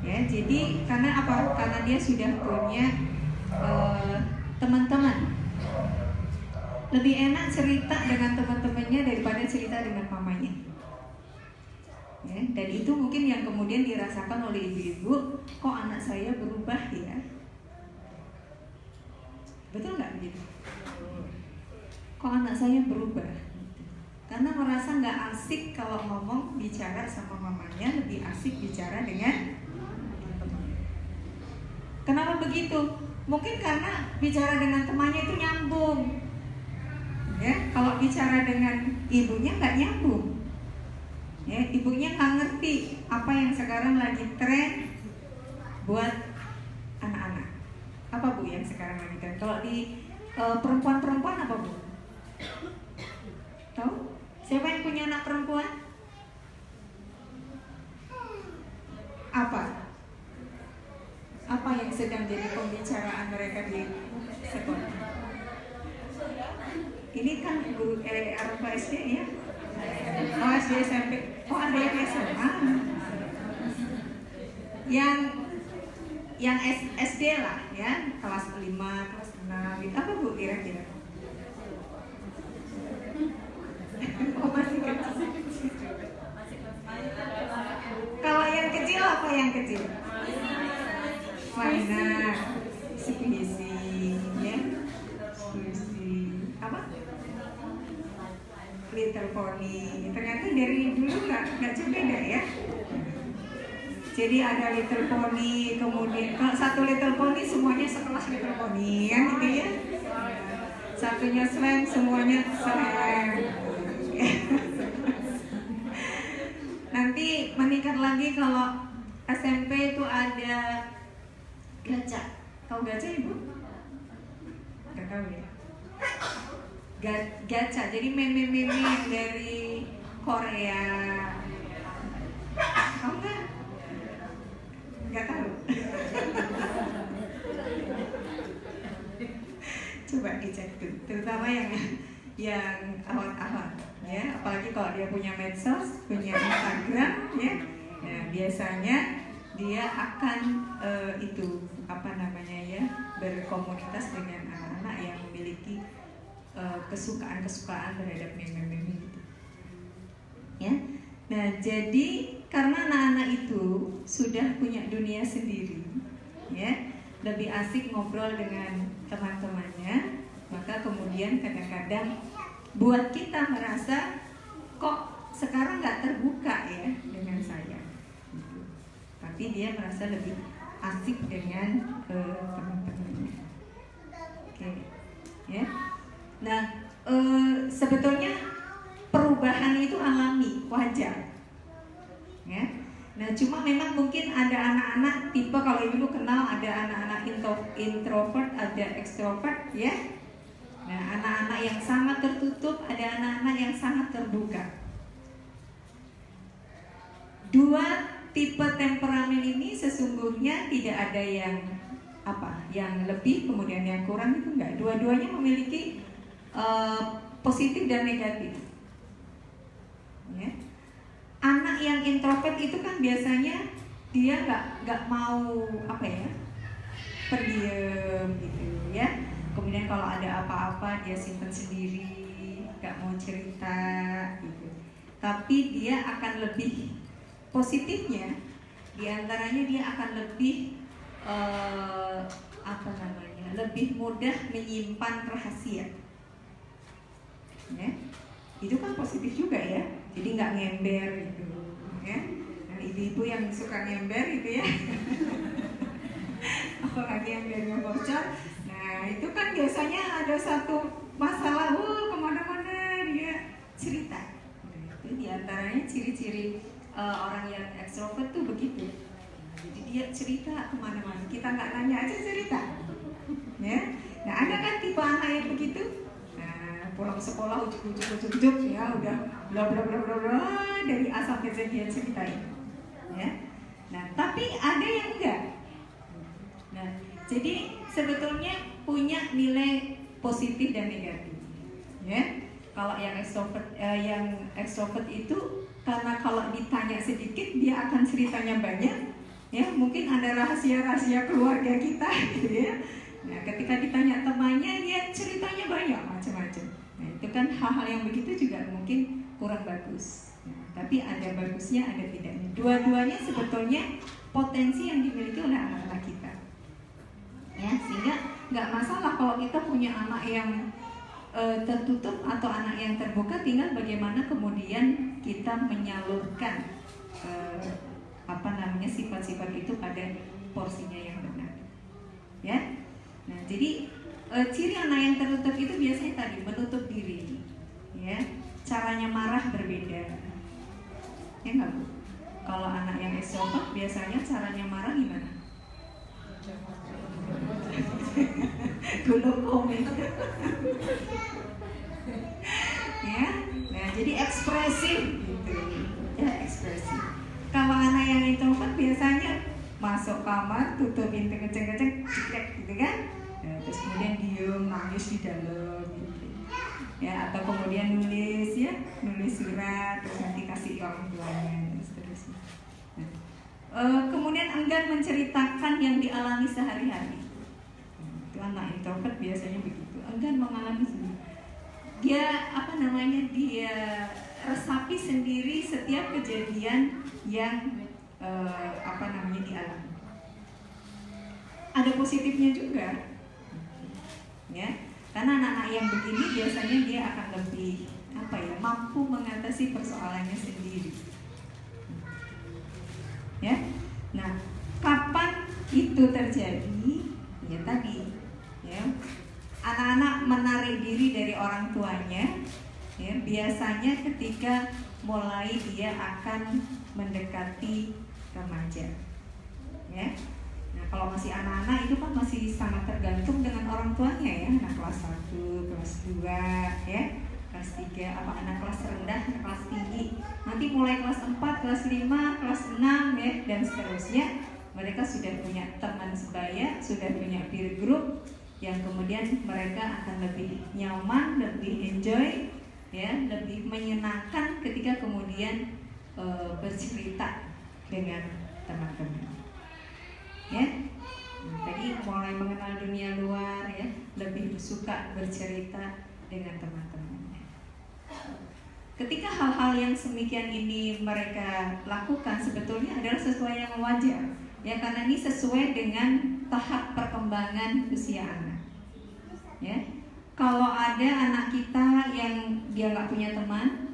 Ya, jadi karena apa? Karena dia sudah punya teman-teman. Lebih enak cerita dengan teman-temannya daripada cerita dengan mamanya. Ya, dan itu mungkin yang kemudian dirasakan oleh ibu-ibu, kok anak saya berubah ya? Betul nggak begitu? Kok anak saya berubah? Karena merasa nggak asik kalau ngomong bicara sama mamanya, lebih asik bicara dengan temannya. Kenapa begitu? Mungkin karena bicara dengan temannya itu nyambung. Ya, kalau bicara dengan ibunya nggak nyambung. Ya, ibunya nggak ngerti apa yang sekarang lagi tren buat anak-anak. Apa Bu yang sekarang lagi tren? Kalau di perempuan-perempuan apa Bu? Tahu? Siapa yang punya anak perempuan? Apa? Apa yang sedang jadi pembicaraan mereka di sekolah? Ini kan guru apa SD ya? Oh SD SMP. Oh ada yang SMA. Yang SD lah ya, kelas 5, kelas 6. Apa Bu kira-kira? Oh masih kecil. Kalau yang kecil apa yang kecil? Mainan, puisi, ya, puisi, apa? Little Pony. Ternyata dari dulu nggak jauh beda ya. Jadi ada Little Pony, kemudian kalau satu Little Pony semuanya sekelas Little Pony kan gitu ya. Satunya slang, semuanya slang. Nanti meningkat lagi kalau SMP itu ada gacha. Tahu gacha Ibu? Gak tahu ya. Gacha, jadi meme-meme yang dari Korea. Tahu nggak? Nggak tahu. Coba dicek tuh, terutama yang awal-awal ya, apalagi kalau dia punya medsos, punya Instagram ya. Nah, biasanya dia akan itu apa namanya ya, berkomunitas dengan anak-anak yang memiliki kesukaan-kesukaan terhadap meme-meme gitu. Ya. Nah, jadi karena anak-anak itu sudah punya dunia sendiri, ya, lebih asik ngobrol dengan teman-temannya, maka kemudian kadang-kadang buat kita merasa kok sekarang nggak terbuka ya dengan saya, gitu. Tapi dia merasa lebih asik dengan teman-temannya. Oke, ya. Nah, sebetulnya perubahan itu alami, wajar. Ya. Nah, cuma memang mungkin ada anak-anak tipe, kalau ibu kenal ada anak-anak introvert, ada extrovert, ya. Nah, anak-anak yang sangat tertutup, ada anak-anak yang sangat terbuka. Dua tipe temperamen ini sesungguhnya tidak ada yang yang lebih kemudian yang kurang, itu enggak. Dua-duanya memiliki positif dan negatif. Ya. Anak yang introvert itu kan biasanya dia nggak mau pendiam gitu ya. Kemudian kalau ada apa-apa dia simpan sendiri, nggak mau cerita gitu. Tapi dia akan lebih positifnya, diantaranya dia akan lebih lebih mudah menyimpan rahasia. Ya. Itu kan positif juga ya, jadi nggak ngember gitu ya. Nah, ibu-ibu yang suka ngember gitu ya, apalagi yang biarnya bocor. Nah, itu kan biasanya ada satu masalah, kemana-mana dia cerita. Nah, itu diantaranya ciri-ciri orang yang ekstrovert tuh begitu. Nah, jadi dia cerita kemana-mana, kita nggak nanya aja cerita. Ya, nah ada kan tipe anak yang begitu. Pulang sekolah ujuk-ujuk ya udah bla bla bla bla bla dari A sampai Z dia ceritain, ya. Nah tapi ada yang enggak. Nah jadi sebetulnya punya nilai positif dan negatif, ya. Kalau yang extrovert itu karena kalau ditanya sedikit dia akan ceritanya banyak, ya, mungkin ada rahasia-rahasia keluarga kita gitu ya. Nah, ketika ditanya temannya, dia ceritanya banyak macam-macam. Nah, itu kan hal-hal yang begitu juga mungkin kurang bagus. Nah, tapi ada bagusnya, ada tidaknya. Dua-duanya sebetulnya potensi yang dimiliki oleh anak-anak kita. Ya, sehingga nggak masalah kalau kita punya anak yang tertutup atau anak yang terbuka, tinggal bagaimana kemudian kita menyalurkan sifat-sifat itu pada porsinya yang benar. Ya. Nah, jadi ciri anak yang tertutup itu biasanya tadi menutup diri. Ya. Caranya marah berbeda. Ya nggak Bu? Kalau anak yang extrovert biasanya caranya marah gimana? Gulung komik. Ya, nah jadi ekspresif gitu. Ya, ekspresif. Kalau anak yang introvert biasanya masuk kamar, tutup pintu kenceng-kenceng, cekrek gitu kan. Nah, terus kemudian diem, nangis di dalam gitu. Ya, atau kemudian nulis surat, terus nanti kasih orang tuanya dan seterusnya. Nah, kemudian enggan menceritakan yang dialami sehari-hari. Itu anak introvert biasanya begitu, enggan mengalami sendiri. Dia dia resapi sendiri setiap kejadian yang dialami. Ada positifnya juga, ya, karena anak-anak yang begini biasanya dia akan lebih mampu mengatasi persoalannya sendiri. Ya, nah kapan itu terjadi? Ya tadi, ya. Anak-anak menarik diri dari orang tuanya, ya, biasanya ketika mulai dia akan mendekati remaja, ya. Nah, kalau masih anak-anak itu kan masih sangat tergantung dengan orang tuanya, ya. Anak kelas 1, kelas 2, ya, kelas 3, anak kelas rendah, anak kelas tinggi. Nanti mulai kelas 4, kelas 5, kelas 6, ya, dan seterusnya. Mereka sudah punya teman sebaya, sudah punya peer group, yang kemudian mereka akan lebih nyaman, lebih enjoy, ya, lebih menyenangkan ketika kemudian bercerita dengan teman-teman. Ya, tadi mulai mengenal dunia luar, ya, lebih suka bercerita dengan teman-temannya. Ketika hal-hal yang semikian ini mereka lakukan, sebetulnya adalah sesuatu yang wajar, ya, karena ini sesuai dengan tahap perkembangan usia anak. Ya, kalau ada anak kita yang dia nggak punya teman,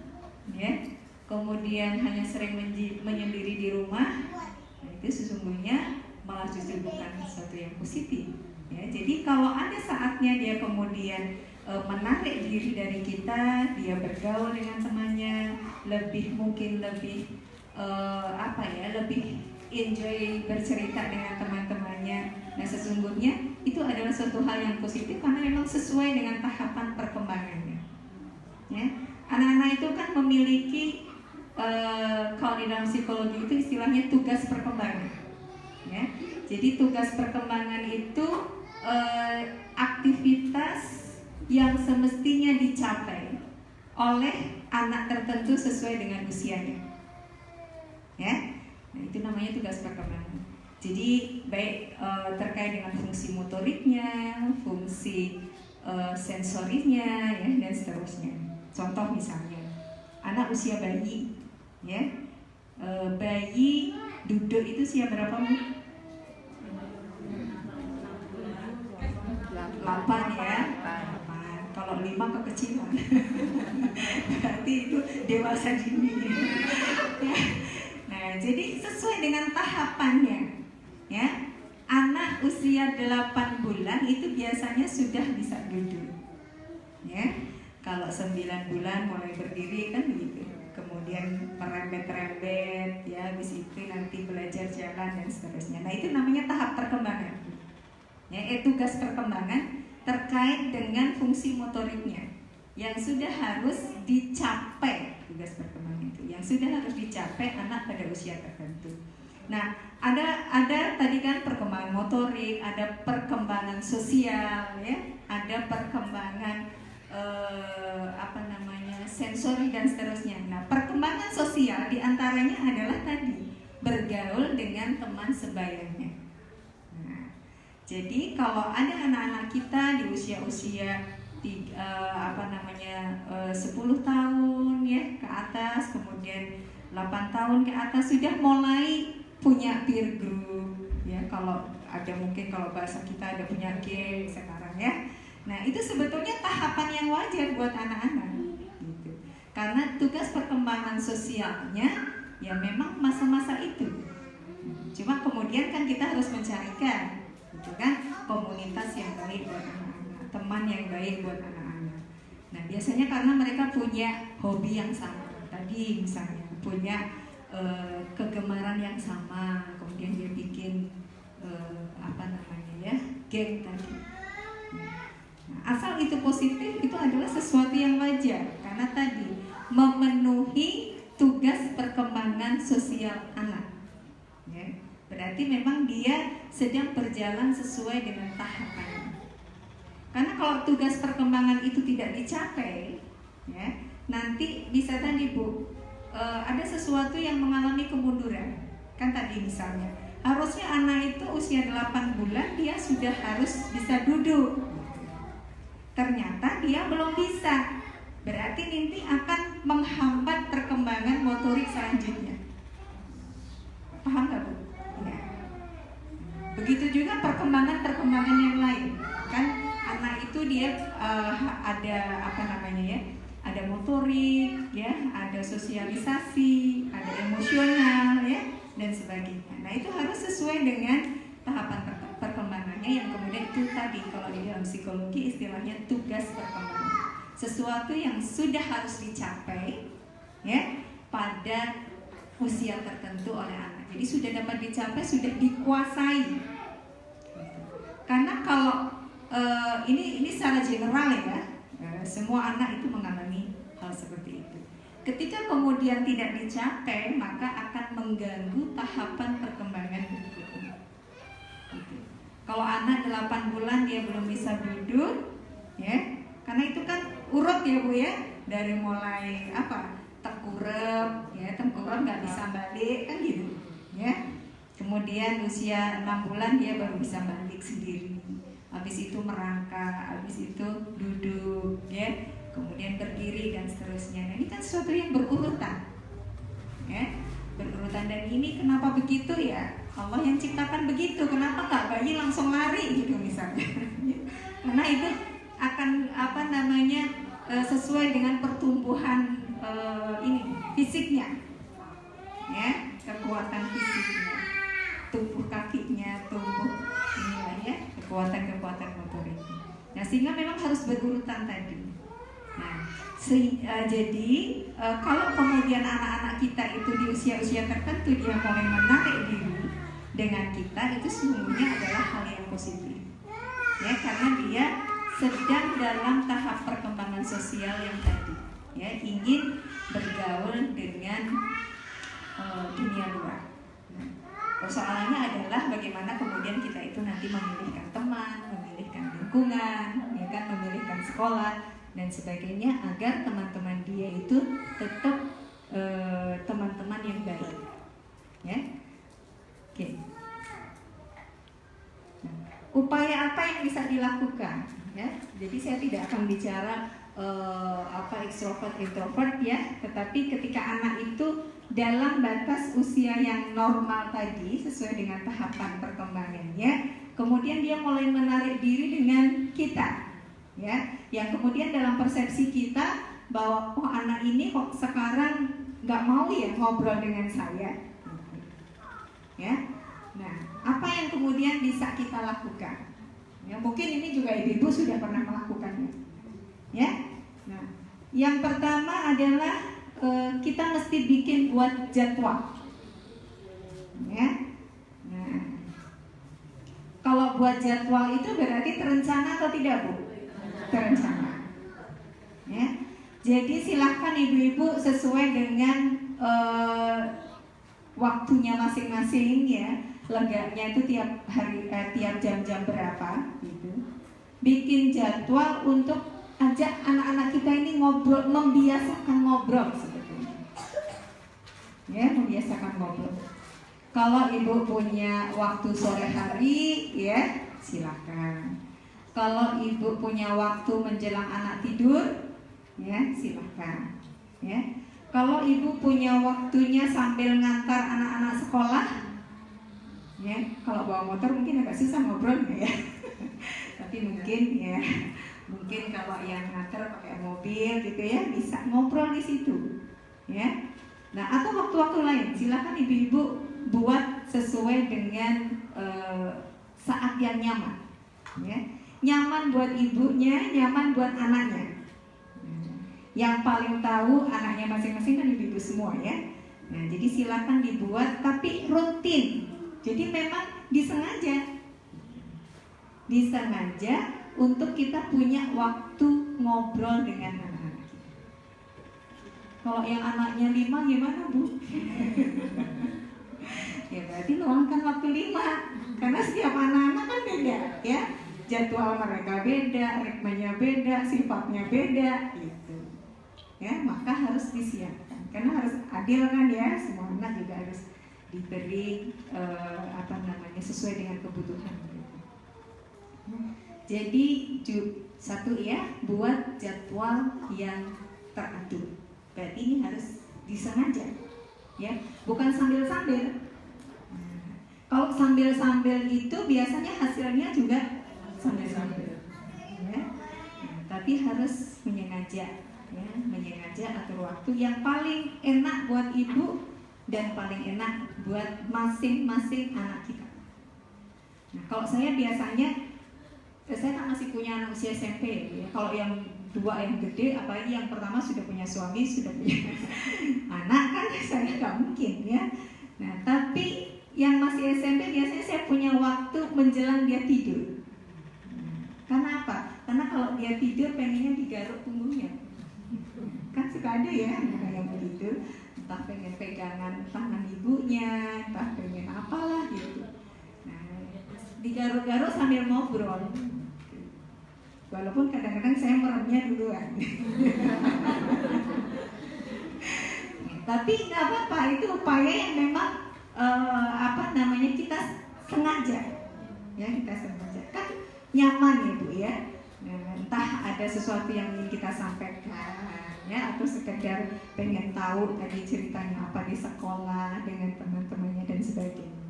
ya, kemudian hanya sering menyendiri di rumah, nah itu sesungguhnya malah justru bukan sesuatu yang positif. Ya, jadi kalau ada saatnya dia kemudian menarik diri dari kita, dia bergaul dengan temannya, lebih enjoy bercerita dengan teman-temannya. Nah, sesungguhnya itu adalah suatu hal yang positif karena memang sesuai dengan tahapan perkembangannya. Ya, anak-anak itu kan memiliki kalau di dalam psikologi itu istilahnya tugas perkembangan. Ya, jadi tugas perkembangan itu aktivitas yang semestinya dicapai oleh anak tertentu sesuai dengan usianya. Ya. Nah, itu namanya tugas perkembangan. Jadi baik terkait dengan fungsi motoriknya, fungsi sensorinya, ya, dan seterusnya. Contoh misalnya, anak usia bayi, ya, bayi duduk itu usia berapa, Bu? 8 ya. 8. Kalau 5 kekecilan. Berarti itu dewasa dini. Ya. Nah, jadi sesuai dengan tahapannya, ya. Anak usia 8 bulan itu biasanya sudah bisa duduk, ya. Kalau 9 bulan mulai berdiri kan begitu, kemudian merembet-rembet, ya, habis itu nanti belajar jalan dan seterusnya. Nah, itu namanya tahap perkembangan, ya. Tugas perkembangan terkait dengan fungsi motoriknya yang sudah harus dicapai. Tugas perkembangan itu yang sudah harus dicapai anak pada usia tertentu. Nah, ada tadi kan perkembangan motorik, ada perkembangan sosial, ya, ada perkembangan sensori dan seterusnya. Nah, perkembangan sosial diantaranya adalah tadi bergaul dengan teman sebaya Jadi kalau ada anak-anak kita di usia-usia 10 tahun ya ke atas, kemudian 8 tahun ke atas sudah mulai punya peer group ya. Kalau ada mungkin kalau bahasa kita ada punya geng sekarang ya. Nah itu sebetulnya tahapan yang wajar buat anak-anak gitu. Karena tugas perkembangan sosialnya ya memang masa-masa itu. Cuma kemudian kan kita harus mencarikan gitu kan, komunitas yang baik buat anak-anak, teman yang baik buat anak-anak. Nah biasanya karena mereka punya hobi yang sama, tadi misalnya punya kegemaran yang sama, kemudian dia bikin geng tadi. Nah, asal itu positif, itu adalah sesuatu yang wajar karena tadi memenuhi tugas perkembangan sosial anak. Ya. Berarti memang dia sedang berjalan sesuai dengan tahapannya. Karena kalau tugas perkembangan itu tidak dicapai, ya, nanti bisa tadi Bu, ada sesuatu yang mengalami kemunduran. Kan tadi misalnya, harusnya anak itu usia 8 bulan dia sudah harus bisa duduk. Ternyata dia belum bisa. Berarti nanti akan menghambat perkembangan motorik selanjutnya. Paham gak Bu? Ya. Begitu juga perkembangan yang lain. Kan anak itu dia ada ada motorik, ya, ada sosialisasi, ada emosional, ya, dan sebagainya. Nah itu harus sesuai dengan tahapan perkembangannya yang kemudian itu tadi kalau di dalam psikologi istilahnya tugas perkembangan. Sesuatu yang sudah harus dicapai, ya, pada usia tertentu oleh anak. Jadi sudah dapat dicapai, sudah dikuasai. Karena kalau ini secara general ya, semua anak itu mengalami hal seperti itu. Ketika kemudian tidak dicapai, maka akan mengganggu tahapan perkembangan berikutnya. Gitu. Kalau anak 8 bulan dia belum bisa duduk, ya, karena itu kan urut ya Bu ya, dari mulai tengkurap, ya, tengkurap nggak bisa balik kan gitu, ya. Kemudian usia 6 bulan dia baru bisa balik sendiri. Habis itu merangkak, habis itu duduk, ya, kemudian berdiri dan seterusnya. Nah, ini kan sesuatu yang berurutan, ya, berurutan. Dan ini kenapa begitu ya? Allah yang ciptakan begitu. Kenapa nggak bayi langsung lari gitu misalnya? Karena itu akan sesuai dengan pertumbuhan fisiknya, ya, kekuatan fisiknya, tumbuh kakinya, tumbuh inilah ya, kekuatan motoriknya. Nah sehingga memang harus berurutan tadi. Nah jadi kalau kemudian anak-anak kita itu di usia-usia tertentu dia mulai menarik diri dengan kita, itu sesungguhnya adalah hal yang positif, ya, karena dia sedang dalam tahap perkembangan sosial yang tadi, ya, ingin bergaul dengan dunia luar. Nah, persoalannya adalah bagaimana kemudian kita itu nanti memilihkan teman, memilihkan lingkungan, ya kan, memilihkan sekolah dan sebagainya agar teman-teman dia itu tetap teman-teman yang baik, ya. Oke. Nah, upaya apa yang bisa dilakukan? Ya, jadi saya tidak akan bicara extrovert introvert ya, tetapi ketika anak itu dalam batas usia yang normal tadi sesuai dengan tahapan perkembangannya, kemudian dia mulai menarik diri dengan kita, ya, yang kemudian dalam persepsi kita bahwa anak ini kok sekarang nggak mau ya ngobrol dengan saya, ya. Nah, apa yang kemudian bisa kita lakukan? Ya, mungkin ini juga ibu-ibu sudah pernah melakukannya, ya. Nah, yang pertama adalah kita mesti buat jadwal, ya. Nah, kalau buat jadwal itu berarti terencana atau tidak Bu? Terencana, ya. Jadi silahkan ibu-ibu sesuai dengan waktunya masing-masing, ya. Leganya itu tiap hari, tiap jam-jam berapa gitu. Bikin jadwal untuk ajak anak-anak kita ini ngobrol, membiasakan ngobrol sebetulnya. Ya, membiasakan ngobrol. Kalau ibu punya waktu sore hari, ya, silakan. Kalau ibu punya waktu menjelang anak tidur, ya silakan. Ya. Kalau ibu punya waktunya sambil ngantar anak-anak sekolah, ya kalau bawa motor mungkin agak susah ngobrol ya. Tapi mungkin kalau yang ngantar pakai mobil gitu ya bisa ngobrol di situ, ya. Nah atau waktu-waktu lain silakan ibu-ibu buat sesuai dengan saat yang nyaman, ya. Nyaman buat ibunya, nyaman buat anaknya. Yang paling tahu anaknya masing-masing kan ibu-ibu semua ya. Nah jadi silakan dibuat tapi rutin. Jadi memang disengaja untuk kita punya waktu ngobrol dengan anak-anak kita. Kalau yang anaknya 5 gimana Bu? Ya berarti luangkan waktu 5. Karena setiap anak-anak kan beda ya. Jadwal mereka beda, ritmenya beda, sifatnya beda gitu. Ya, maka harus disiapkan. Karena harus adil kan ya, semua anak juga harus diberi sesuai dengan kebutuhan mereka. Jadi satu ya, buat jadwal yang teratur. Berarti ini harus disengaja, ya, bukan sambil-sambil. Kalau sambil-sambil itu biasanya hasilnya juga sambil-sambil, ya. Tapi harus menyengaja, ya, atur waktu yang paling enak buat ibu dan paling enak buat masing-masing anak kita. Nah, kalau saya biasanya, saya kan masih punya anak usia SMP, ya. Kalau yang 2 yang gede, apalagi yang pertama sudah punya suami, sudah punya anak kan saya nggak mungkin, ya. Nah, tapi yang masih SMP biasanya saya punya waktu menjelang dia tidur. Karena apa? Karena kalau dia tidur pengennya digaruk punggungnya. Kan suka ada ya yang begitu. Entah pengen pegangan tangan ibunya, entah pengen apalah gitu. Nah, digaruk-garuk sambil ngobrol. Walaupun kadang-kadang saya meremnya duluan. Tapi nggak apa-apa, itu upaya yang memang kita sengaja. Ya, kita sengaja. Kan nyaman ya Bu ya. Nah, entah ada sesuatu yang ingin kita sampaikan ya, atau sekedar pengen tahu tadi ceritanya apa di sekolah dengan teman-temannya dan sebagainya.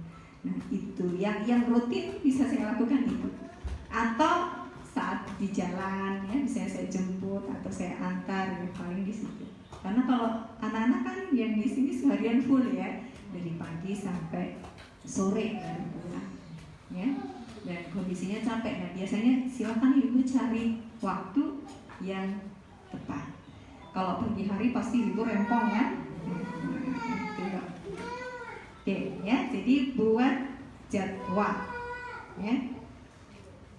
Nah itu yang rutin bisa saya lakukan itu. Atau saat di jalan ya, misalnya saya jemput atau saya antar, ya, paling di situ. Karena kalau anak-anak kan yang di sini seharian full ya, dari pagi sampai sore baru pulang ya. Dan kondisinya capek. Nah biasanya silakan ibu cari waktu yang tepat. Kalau pagi hari pasti ibu rempong ya. Oke ya, jadi buat jadwal ya.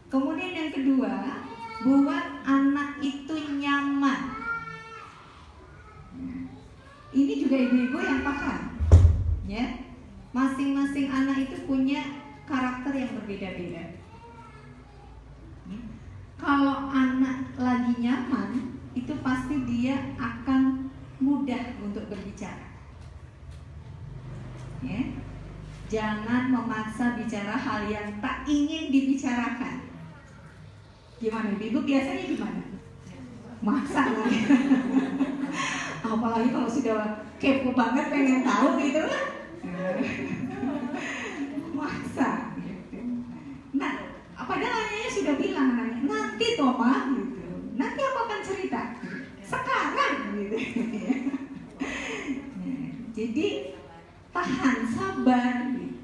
Kemudian yang kedua, buat anak itu nyaman. Ini juga ibu-ibu yang paham ya. Masing-masing anak itu punya karakter yang berbeda-beda. Kalau anak lagi nyaman, itu pasti dia akan mudah untuk berbicara. Ya. Jangan memaksa bicara hal yang tak ingin dibicarakan. Gimana? Ibu biasanya gimana? Maksa kan? Apalagi kalau sudah kepo banget pengen tahu gitu lah. Maksa gitu. Nah, padahal anaknya sudah bilang nanti toh Ma gitu. Nanti aku akan cerita. Sekarang gitu. Nah, jadi tahan, sabar gitu.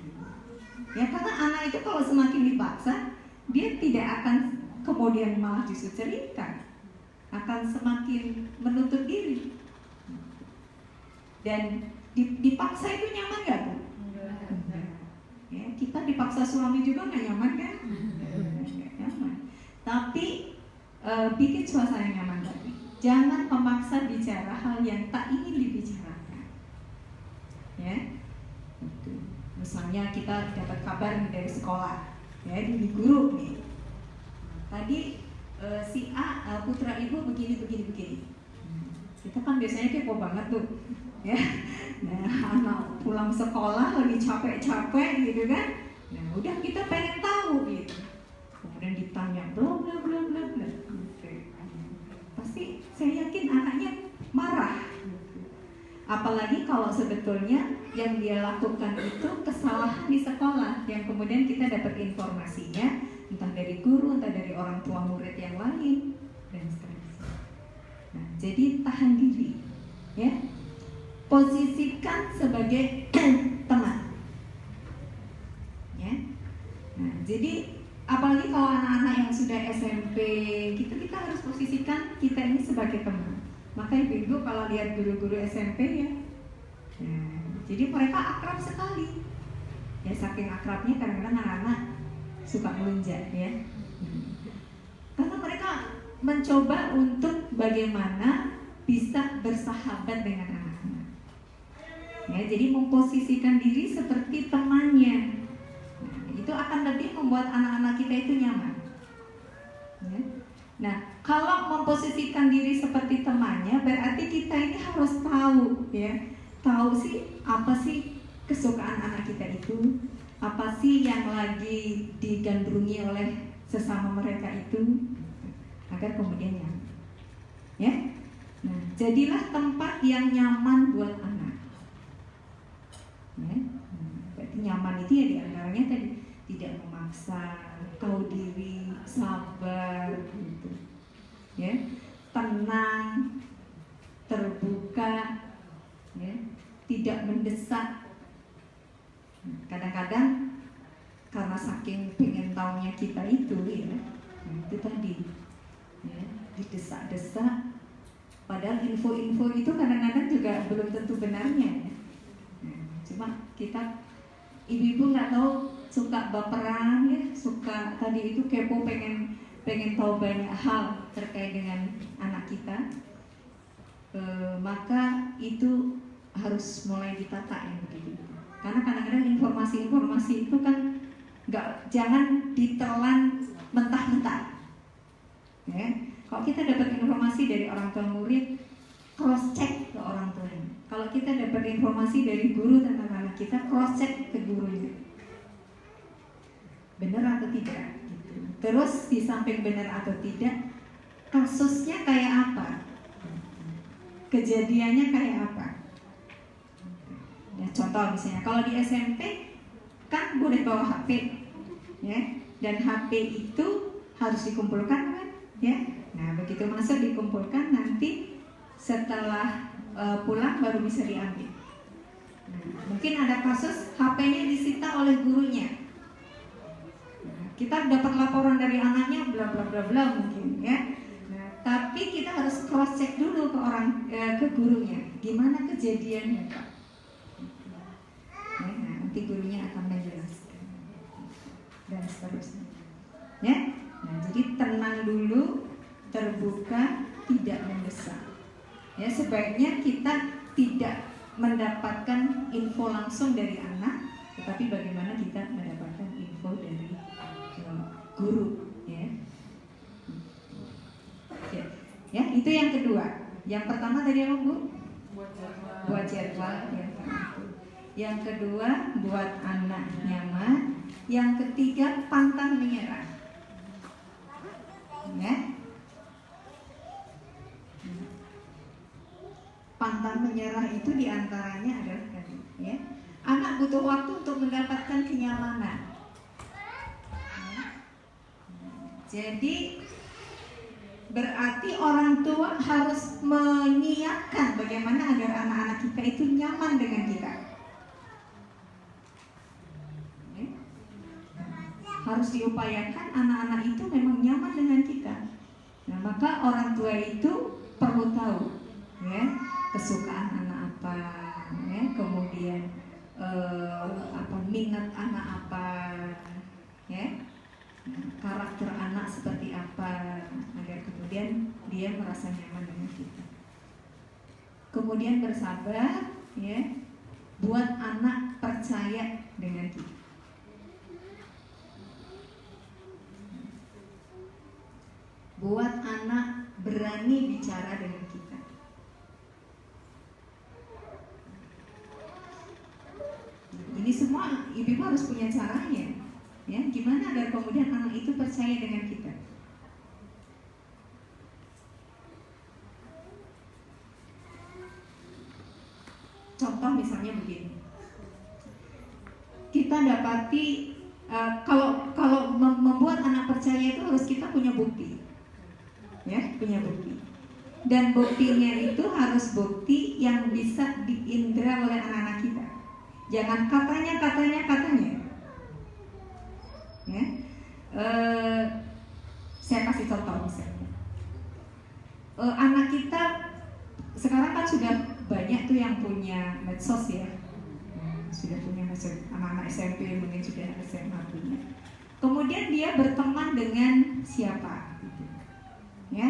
Ya karena anak itu kalau semakin dipaksa, dia tidak akan kemudian malah justru cerita. Akan semakin menutup diri. Dan dipaksa itu nyaman gak Bu? Ya, kita dipaksa suami juga nggak nyaman kan? Nggak nyaman. Tapi bikin suasana nyaman tadi. Jangan memaksa bicara hal yang tak ingin dibicarakan. Ya, itu. Misalnya kita dapat kabar dari sekolah, ya dari guru nih. Tadi si A putra ibu begini. Kita kan biasanya kepo banget tuh. Ya, nah anak pulang sekolah lagi capek-capek gitu kan, nah udah kita pengen tahu gitu, Apalagi kalau sebetulnya yang dia lakukan itu kesalahan di sekolah, yang kemudian kita dapat informasinya entah dari guru, entah dari orang tua murid yang lain, dan seterusnya. Nah, jadi tahan diri, ya. Posisikan sebagai teman, ya. Nah, jadi apalagi kalau anak-anak yang sudah SMP, kita harus posisikan kita ini sebagai teman. Maka ibu-ibu kalau lihat guru-guru SMP ya, jadi mereka akrab sekali. Ya saking akrabnya kadang-kadang anak-anak suka melunjak ya. Karena mereka mencoba untuk bagaimana bisa bersahabat dengan anak-anak. Ya, jadi memposisikan diri seperti temannya. Nah, itu akan lebih membuat anak-anak kita itu nyaman. Ya. Nah, kalau memposisikan diri seperti temannya, berarti kita ini harus tahu, ya, tahu sih apa sih kesukaan anak kita itu, apa sih yang lagi digandrungi oleh sesama mereka itu, agar kemudian nyaman, ya. Nah, jadilah tempat yang nyaman buat anak, ya. Berarti nyaman itu ya diantaranya tadi tidak memaksa, tahu diri, sabar, gitu. Ya, tenang, terbuka, ya, tidak mendesak. Kadang-kadang karena saking pengen taunya kita itu, ya, nah itu tadi, ya, didesak-desak. Padahal info-info itu kadang-kadang juga belum tentu benarnya, ya. Nah, cuma kita ibu-ibu nggak tahu, suka baperan, ya, suka tadi itu kepo, pengen tahu banyak hal terkait dengan anak kita, maka itu harus mulai ditata ya begitu. Karena kadang-kadang informasi-informasi itu kan jangan ditelan mentah-mentah. Ya. Kalau kita dapat informasi dari orang tua murid, cross check ke orang tuanya. Kalau kita dapat informasi dari guru tentang anak kita, cross check ke gurunya. Benar atau tidak? Terus di samping benar atau tidak, kasusnya kayak apa, kejadiannya kayak apa. Ya, contoh misalnya kalau di SMP kan boleh bawa HP, ya, dan HP itu harus dikumpulkan kan, ya. Nah begitu masuk dikumpulkan, nanti setelah pulang baru bisa diambil. Nah, mungkin ada kasus HP-nya disita oleh gurunya. Kita dapat laporan dari anaknya bla bla bla bla mungkin, ya. Nah, tapi kita harus cross check dulu ke gurunya, gimana kejadiannya, Pak. Nah, nanti gurunya akan menjelaskan dan seterusnya, ya. Nah, jadi tenang dulu, terbuka, tidak mendesak. Ya, sebaiknya kita tidak mendapatkan info langsung dari anak, tetapi bagaimana kita mendapatkan info dari guru, ya. Ya, itu yang kedua. Yang pertama tadi apa, Bu? Buat jadwal. Yang kedua, buat anak nyaman. Yang ketiga, pantang menyerah. Ya. Pantang menyerah itu diantaranya adalah tadi, ya. Anak butuh waktu untuk mendapatkan kenyamanan. Jadi berarti orang tua harus menyiapkan bagaimana agar anak-anak kita itu nyaman dengan kita. Harus diupayakan anak-anak itu memang nyaman dengan kita. Nah, maka orang tua itu perlu tahu, ya, kesukaan anak apa, ya, kemudian minat anak apa, ya. Karakter anak seperti apa, agar kemudian dia merasa nyaman dengan kita. Kemudian bersabar, ya, buat anak percaya dengan kita. Buat anak berani bicara dengan kita. Ini semua ibu harus punya caranya. Ya, gimana agar kemudian anak itu percaya dengan kita? Contoh misalnya begini, kita dapati kalau membuat anak percaya itu harus kita punya bukti, ya, punya bukti. Dan buktinya itu harus bukti yang bisa diindra oleh anak-anak kita. Jangan katanya. Ya, saya kasih contoh misalnya, anak kita sekarang kan sudah banyak tuh yang punya medsos ya, sudah punya medsos. Anak-anak SMP mungkin sudah SMA punya. Kemudian dia berteman dengan siapa, gitu. Ya,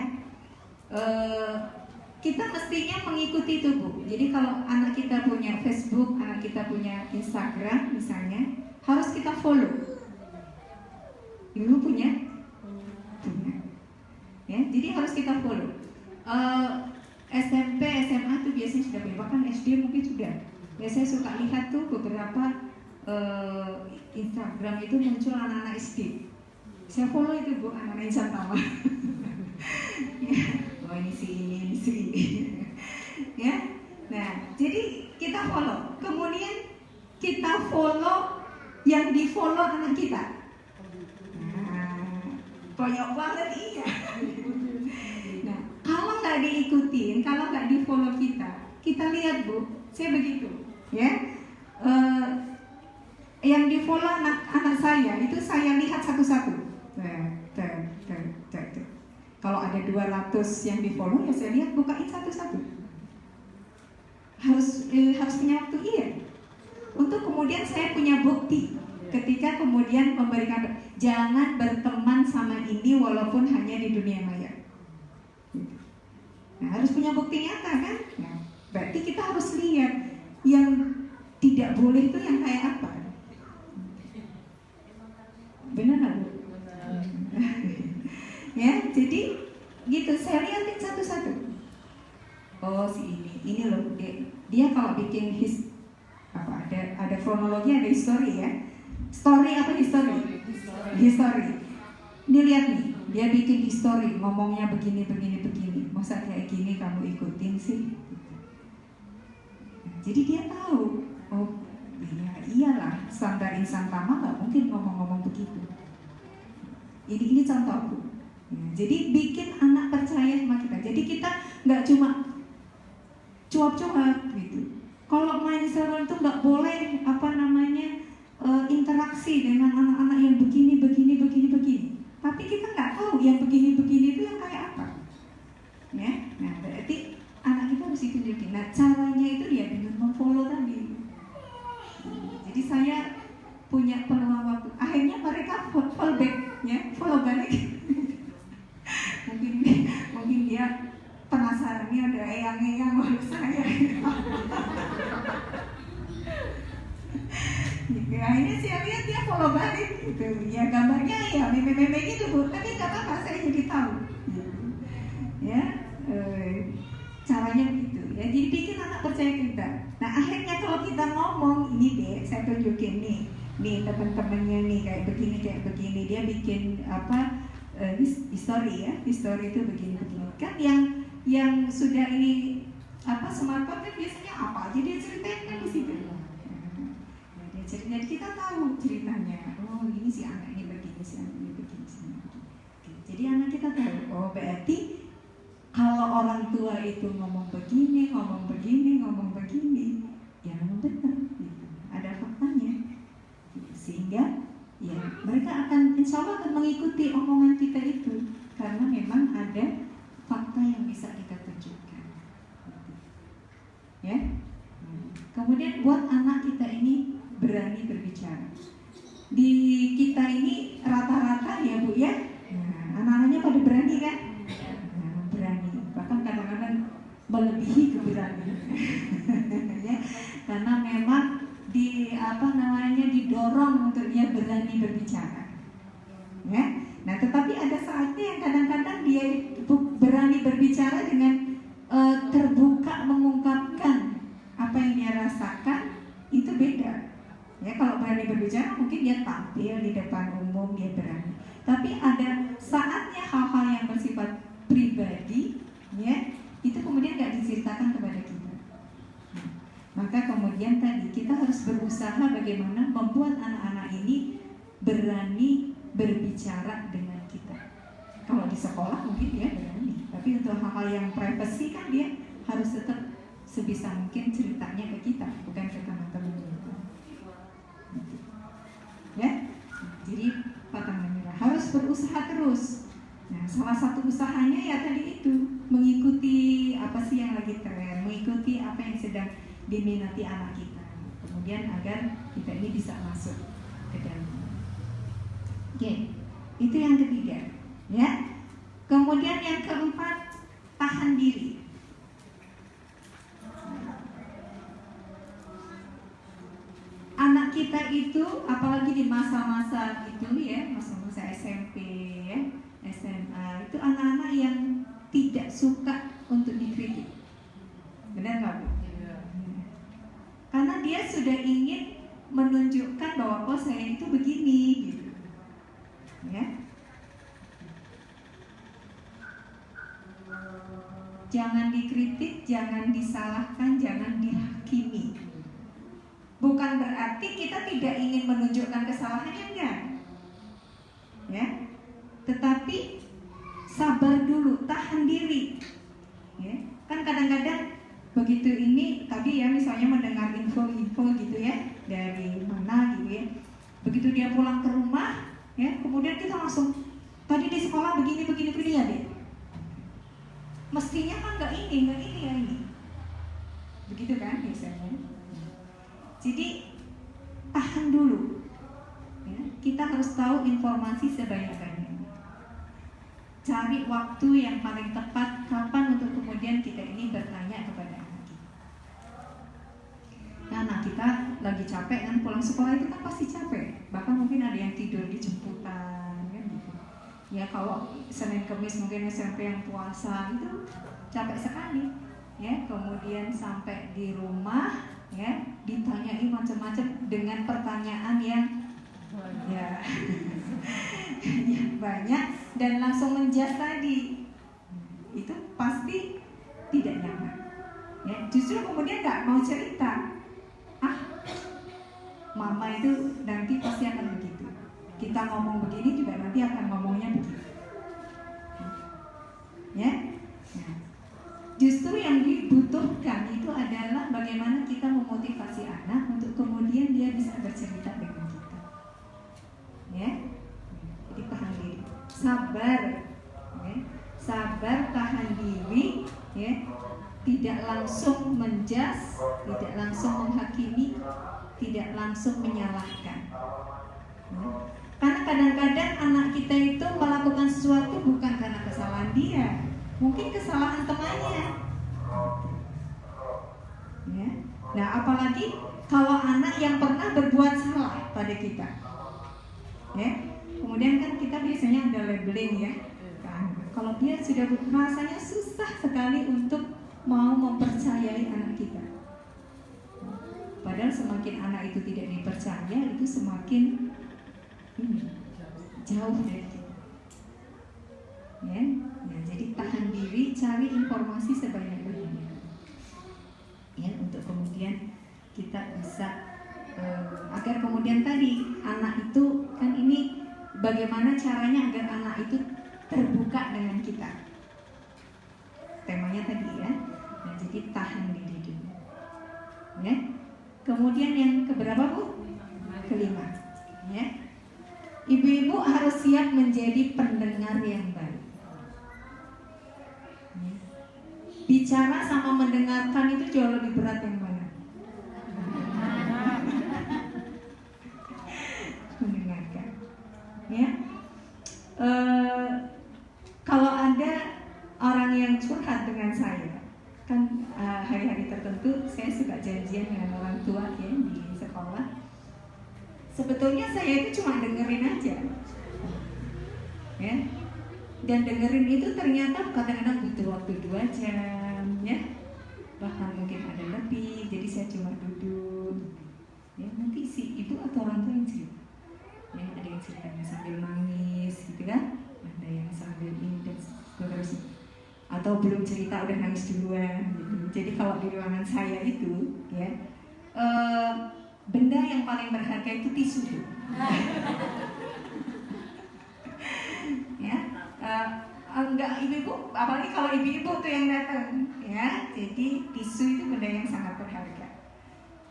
kita mestinya mengikuti itu, Bu. Jadi kalau anak kita punya Facebook, anak kita punya Instagram misalnya, harus kita follow. Ibu punya? Ya, jadi harus kita follow. SMP, SMA tuh biasanya sudah punya, bahkan SD mungkin sudah. Ya, saya suka lihat tuh beberapa Instagram itu muncul anak-anak SD. Saya follow itu, Bu, anak-anak Insan Tama. Oh, ini si ini. Ya. Nah, jadi kita follow. Kemudian kita follow yang di follow anak kita. Koyok banget, iya. Nah, kalau nggak diikutin, kalau nggak di follow kita lihat, Bu, saya begitu, ya. Yang di follow anak saya itu saya lihat satu-satu. Kalau ada 200 yang di follow, ya saya lihat, bukain satu-satu. Harus punya waktu, iya. Untuk kemudian saya punya bukti. Ketika kemudian memberikan, jangan berteman sama ini walaupun hanya di dunia maya. Nah, harus punya bukti nyata kan? Nah, berarti kita harus lihat yang tidak boleh itu yang kayak apa. Benar nggak, Bu? Ya, jadi gitu, saya lihatin satu-satu. Oh, si ini loh, dia kalau bikin ada kronologi, ada histori ya. Story apa history? History. Dia lihat nih, dia bikin history, ngomongnya begini. Masa kayak gini kamu ikutin sih? Jadi dia tahu, oh ya iyalah, standar Insan Tama nggak mungkin ngomong-ngomong begitu. Ini contohku. Jadi bikin anak percaya sama kita. Jadi kita nggak cuma cuap-cuap gitu. Kalau main server itu nggak boleh interaksi dengan anak-anak yang begini. Tapi kita nggak tahu yang begini itu yang kayak apa. Ya, nah berarti anak kita harus ditunjukin. Nah caranya itu ya dengan memfollow tadi. Jadi saya punya peluang waktu. Akhirnya mereka follow back, ya, follow balik. mungkin dia penasaran, nih ada eyang-eyang malu saya. Akhirnya saya lihat dia follow balik gitu. Ya gambarnya ya meme-meme gitu, Bu. Tapi nggak apa-apa, saya jadi tahu. Ya, caranya begitu. Ya, jadi bikin anak percaya kita. Nah akhirnya kalau kita ngomong, ini deh, saya tunjukin nih teman-temannya nih kayak begini. Dia bikin history ya, history itu begini. Kan yang sudah ini smartphone kan biasanya apa? Jadi dia ceritain kan di situ. Jadi kita tahu ceritanya. Oh ini si anak ini begini. Jadi anak kita tahu. Oh berarti kalau orang tua itu ngomong begini, ya memang benar. Gitu. Ada faktanya. Sehingga ya mereka insya Allah akan mengikuti omongan kita itu karena memang ada fakta yang bisa kita tunjukkan. Ya. Kemudian buat anak kita ini berani berbicara. Di kita ini rata-rata ya, Bu ya. Nah, anak-anaknya pada berani kan? Nah, berani. Bahkan kadang-kadang melebihi keberanian. Ya. Karena memang didorong untuk dia berani berbicara. Ya. Nah, tetapi ada saatnya yang kadang-kadang dia berani berbicara dengan terbuka mengungkapkan apa yang dia rasakan, itu beda. Ya, kalau berani berbicara mungkin dia tampil di depan umum, dia berani. Tapi ada saatnya hal-hal yang bersifat pribadi, ya, itu kemudian nggak diceritakan kepada kita. Maka kemudian tadi kita harus berusaha bagaimana membuat anak-anak ini berani berbicara dengan kita. Kalau di sekolah mungkin dia berani, tapi untuk hal-hal yang privasi kan dia harus tetap sebisa mungkin ceritanya ke kita, bukan ke teman-temannya. Ya, jadi pantang menyerah, harus berusaha terus. Nah, salah satu usahanya ya tadi itu, mengikuti apa sih yang lagi tren, mengikuti apa yang sedang diminati anak kita, kemudian agar kita ini bisa masuk ke dalam. Oke, itu yang ketiga, ya. Kemudian yang keempat, tahan diri. Anak kita itu, apalagi di masa-masa itu ya, masa-masa SMP, ya, SMA, itu anak-anak yang tidak suka untuk dikritik. Benar nggak Bu? Karena dia sudah ingin menunjukkan bahwa oh saya itu begini, gitu, ya. Jangan dikritik, jangan disalahkan, jangan dihakimi. Bukan berarti kita tidak ingin menunjukkan kesalahannya, enggak, ya. Tetapi sabar dulu, tahan diri, ya. Kan kadang-kadang begitu ini tadi ya, misalnya mendengar info-info gitu ya dari mana gitu ya, begitu dia pulang ke rumah ya, kemudian kita langsung tadi di sekolah begini ya deh, mestinya kan nggak ini ya ini, begitu kan biasanya. Jadi tahan dulu ya, kita harus tahu informasi sebanyak-banyaknya, cari waktu yang paling tepat kapan untuk kemudian kita ini bertanya kepada anak kita. Nah, anak kita lagi capek kan, pulang sekolah itu kan pasti capek, bahkan mungkin ada yang tidur di jemputan kan gitu. Ya kalau Senin Kemis mungkin SMP yang puasa itu capek sekali ya, kemudian sampai di rumah ya ditanyai macam-macam dengan pertanyaan yang ya yang banyak dan langsung menjas tadi, itu pasti tidak nyaman ya. Justru kemudian nggak mau cerita, mama itu nanti pasti akan begitu, kita ngomong begini juga nanti akan ngomongnya begitu ya. Nah, justru yang dibutuhkan itu adalah bagaimana kita memotivasi anak untuk kemudian dia bisa bercerita dengan kita ya. Jadi tahan diri, sabar ya. Sabar, tahan diri ya. Tidak langsung menjas, tidak langsung menghakimi, tidak langsung menyalahkan ya. Karena kadang-kadang anak kita itu melakukan sesuatu bukan karena kesalahan dia, mungkin kesalahan temannya ya. Nah apalagi kalau anak yang pernah berbuat salah pada kita ya, kemudian kan kita biasanya ada labeling ya kan? Kalau dia sudah rasanya susah sekali untuk mau mempercayai anak kita, padahal semakin anak itu tidak dipercaya, itu semakin jauh dari kita ya. Nah, jadi tahan diri, cari informasi sebanyak-banyaknya ya, untuk kemudian kita bisa agar kemudian tadi anak itu kan ini bagaimana caranya agar anak itu terbuka dengan kita, temanya tadi ya. Nah, jadi tahan diri dulu ya. Kemudian yang keberapa Bu? Kelima ya. Ibu-ibu harus siap menjadi pendengar yang baik. Bicara sama mendengarkan itu jauh lebih berat yang mana? Mendengarkan ya. Kalau ada orang yang curhat dengan saya kan, hari-hari tertentu saya suka janjian dengan orang tua ya di sekolah. Sebetulnya saya itu cuma dengerin aja ya, dan dengerin itu ternyata kadang-kadang butuh waktu 2 jam ya, bahkan mungkin ada lebih. Jadi saya cuma duduk ya, nanti si ibu atau orang tua yang cerita ya, ada yang ceritanya sambil nangis gitu kan, ada yang sambil ini dan seterusnya, atau atau belum cerita udah nangis duluan gitu. Jadi kalau di ruangan saya itu ya, benda yang paling berharga itu tisu tuh. Ya, enggak ibu-ibu, apalagi kalau ibu-ibu tuh yang datang ya. Jadi tisu itu benda yang sangat berharga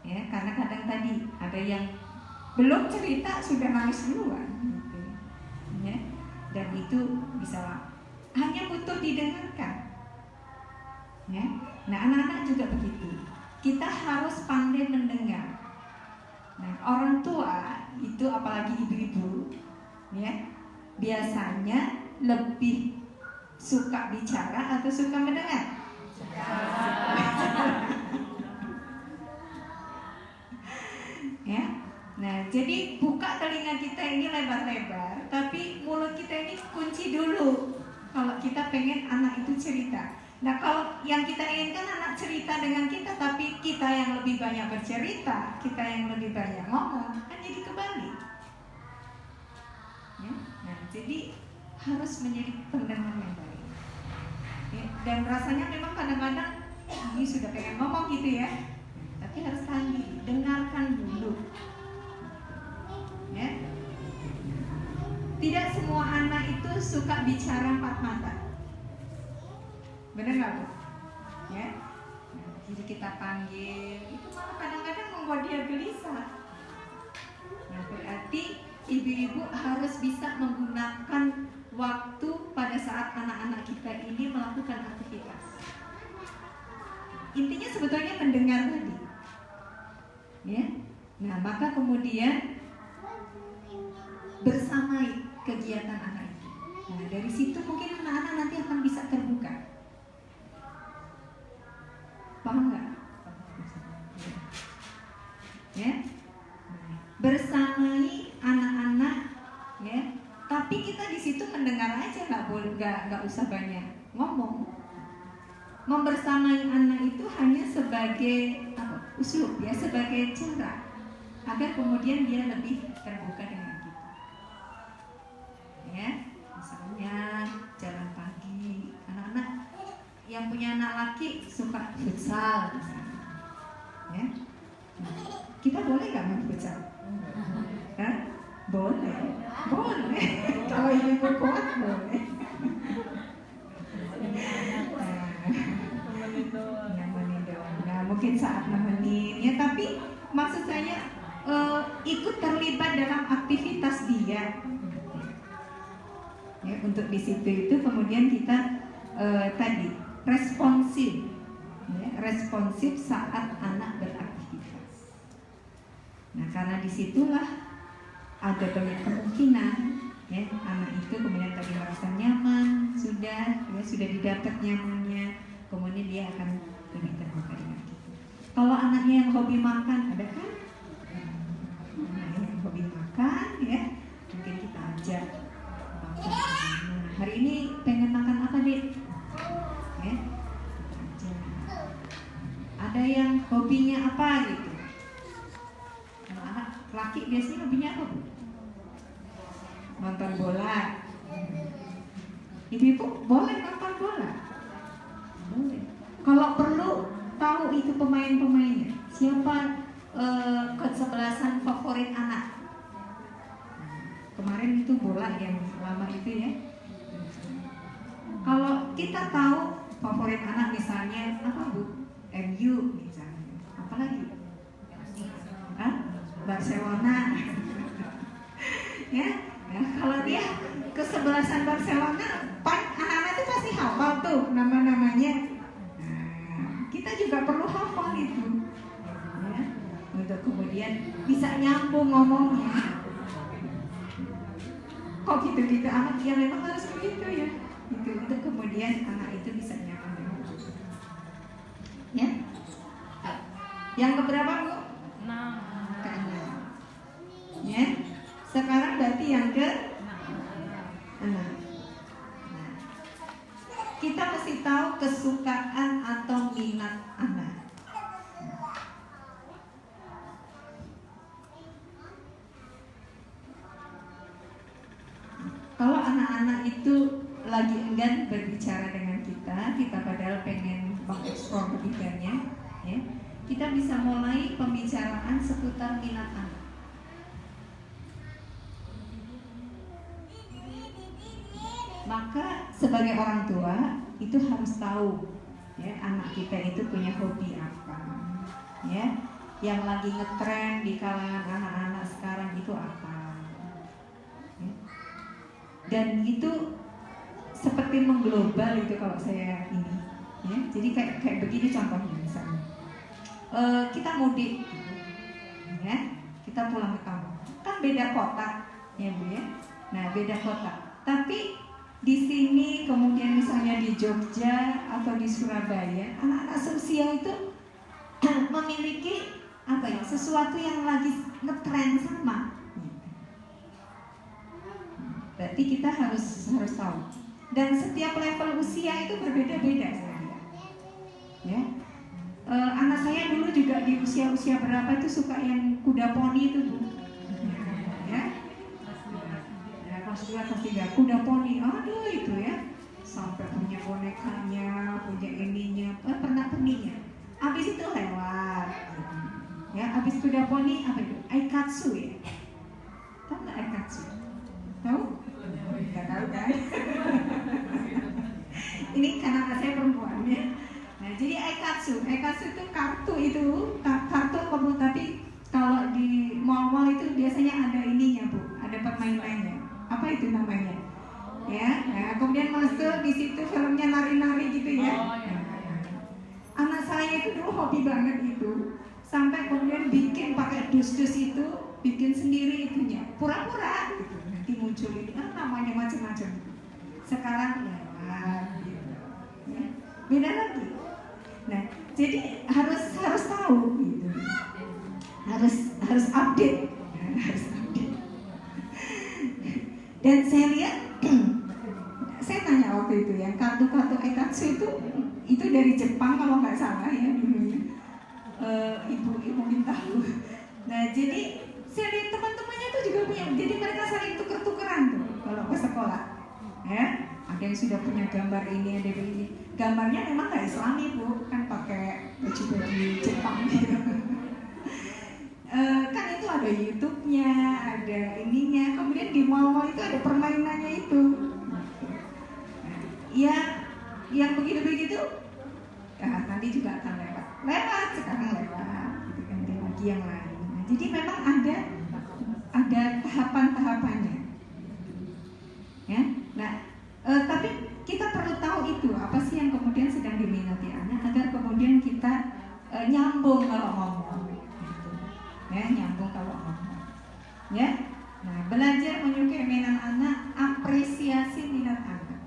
ya, karena kadang tadi ada yang belum cerita sudah nangis duluan gitu. Ya, dan itu bisa hanya butuh didengarkan ya. Nah, anak-anak juga begitu, kita harus pandai mendengar. Nah, orang tua itu apalagi ibu-ibu ya, biasanya lebih suka bicara atau suka mendengar? Ya. Nah, jadi buka telinga kita ini lebar-lebar, tapi mulut kita ini kunci dulu kalau kita pengen anak itu cerita. Nah, kalau yang kita inginkan anak cerita dengan kita, tapi kita yang lebih banyak bercerita, kita yang lebih banyak ngomong, kan jadi kebalik. Ya? Nah, jadi harus menjadi pendengar yang baik. Ya? Dan rasanya memang kadang-kadang ini sudah pengen ngomong gitu ya, tapi harus tahan diri, dengarkan dulu. Ya? Tidak semua anak itu suka bicara empat mata. Benar nggak Bu? Ya. Nah, jadi kita panggil, itu malah kadang-kadang membuat dia gelisah. Nah, berarti ibu-ibu harus bisa menggunakan waktu pada saat anak-anak kita ini melakukan aktivitas. Intinya sebetulnya mendengar tadi. Ya. Nah, maka kemudian bersamai kegiatan anak itu. Nah, dari situ mungkin anak-anak nanti akan bisa terbuka. Paham nggak? Ya, bersamai anak-anak, ya. Tapi kita di situ mendengar aja, nggak usah banyak ngomong. Membersamai anak itu hanya sebagai uslub ya, sebagai cara agar kemudian dia lebih terbuka dengan kita. Ya, misalnya jalan pagi, anak-anak yang punya anak laki suka futsal misalnya. Ya. Kita boleh nggak main futsal? Hah? Boleh. Kalau ibu kuat boleh. Nemenin doang. Nah, mungkin saat nemenin ya, tapi maksud saya ikut terlibat dalam aktivitas dia. Ya, untuk di situ itu kemudian kita tadi responsif, ya, responsif saat anak beraktivitas. Nah, karena disitulah ada banyak kemungkinan, ya, anak itu kemudian tadi merasa nyaman, sudah didapat nyamannya, kemudian dia akan lebih terbuka dengan kita. Kalau anaknya yang hobi makan, ada kan? Anaknya yang hobi makan, ya, mungkin kita ajak makan. Nah, hari ini pengen makan apa, Dik? Ya, ada yang hobinya apa gitu. Kalau anak laki biasanya hobinya apa, Bu? Nonton bola. Ibu-ibu boleh nonton bola? Boleh. Kalau perlu tahu itu pemain-pemainnya. Siapa kesebelasan favorit anak? Kemarin itu bola yang lama itu ya. Kalau kita tahu favorit anak misalnya apa, Bu? MU misalnya. Apalagi? Barcelona. Ya. Nah, kalau dia kesebelasan Barcelona, anak-anak itu pasti hafal tuh nama-namanya. Nah, kita juga perlu hafal itu, ya, untuk kemudian bisa nyambung ngomongnya. Kok gitu-gitu anak, ya memang harus begitu ya. Itu untuk kemudian anak itu bisa nyaman dengan kita. Ya. Yang keberapa, Bu? 6. Ke-6. Ya. Sekarang berarti yang ke-6. Nah, kita mesti tahu kesukaan atau minat anak. Kalau anak-anak itu lagi enggan berbicara dengan kita, kita padahal pengen mengeksplor lebih banyak, ya, kita bisa mulai pembicaraan seputar minat anak. Maka sebagai orang tua itu harus tahu, ya, anak kita itu punya hobi apa, ya, yang lagi ngetren di kalangan anak-anak sekarang itu apa, ya. Dan itu seperti mengglobal itu kalau saya ini, ya. Jadi kayak begini contohnya misalnya, kita mudik, ya, kita pulang ke kampung, kan beda kota, ya Bu ya. Nah beda kota, tapi di sini kemudian misalnya di Jogja atau di Surabaya, anak-anak seusia itu memiliki apa ya, sesuatu yang lagi ngetren sama. Berarti kita harus tahu. Dan setiap level usia itu berbeda-beda, ya. Anak saya dulu juga di usia berapa itu suka yang kuda poni itu, Bu. Ya. Kelas 2, kelas 3, kuda poni, aduh itu ya, sampai punya bonekanya, punya ininya, pernak-perniknya. Habis itu lewat, ya, habis kuda poni apa itu? Aikatsu ya, tahu nggak Aikatsu? Tahu? Nggak tahu kan? Ini karena saya perempuan ya. Nah jadi Aikatsu itu kartu kamu, tapi kalau di mall-mall itu biasanya ada ininya Bu, ada permainannya. Apa itu namanya? Ya, nah, kemudian masuk di situ filmnya nari-nari gitu ya. Anak saya itu dulu hobi banget itu, sampai kemudian bikin pakai dus-dus itu, bikin sendiri itunya, pura-pura gitu. Nanti muncul itu, namanya macam-macam. Sekarang lewat, gitu. Ya, beda lagi. Nah, jadi harus tahu, gitu. Harus update, harus update. Dan saya lihat, saya tanya waktu itu ya, kartu-kartu Aikatsu itu dari Jepang kalau nggak salah ya dulunya. Ibu mungkin tahu. Nah jadi saya lihat teman-temannya tuh juga punya, jadi mereka saling tuker-tukeran tuh kalau ke sekolah. Ya, ada yang sudah punya gambar ini, ada ini. Gambarnya memang nggak Islami Bu, kan pakai baju-baju Jepang gitu. Kan itu ada YouTube-nya, ada ininya, kemudian di mall-mall itu ada permainannya itu. Ya, yang begitu-begitu, nanti juga akan lewat, sekarang lewat, gitu kan, lagi yang lain. Nah, jadi memang ada tahapan-tahapannya, ya. Nah, tapi kita perlu tahu itu apa sih yang kemudian sedang diminati anak, agar kemudian kita nyambung kalau ngomong. Ya, nyambung kalau ngomong, ya. Nah, belajar menyukai minat anak, apresiasi minat anak,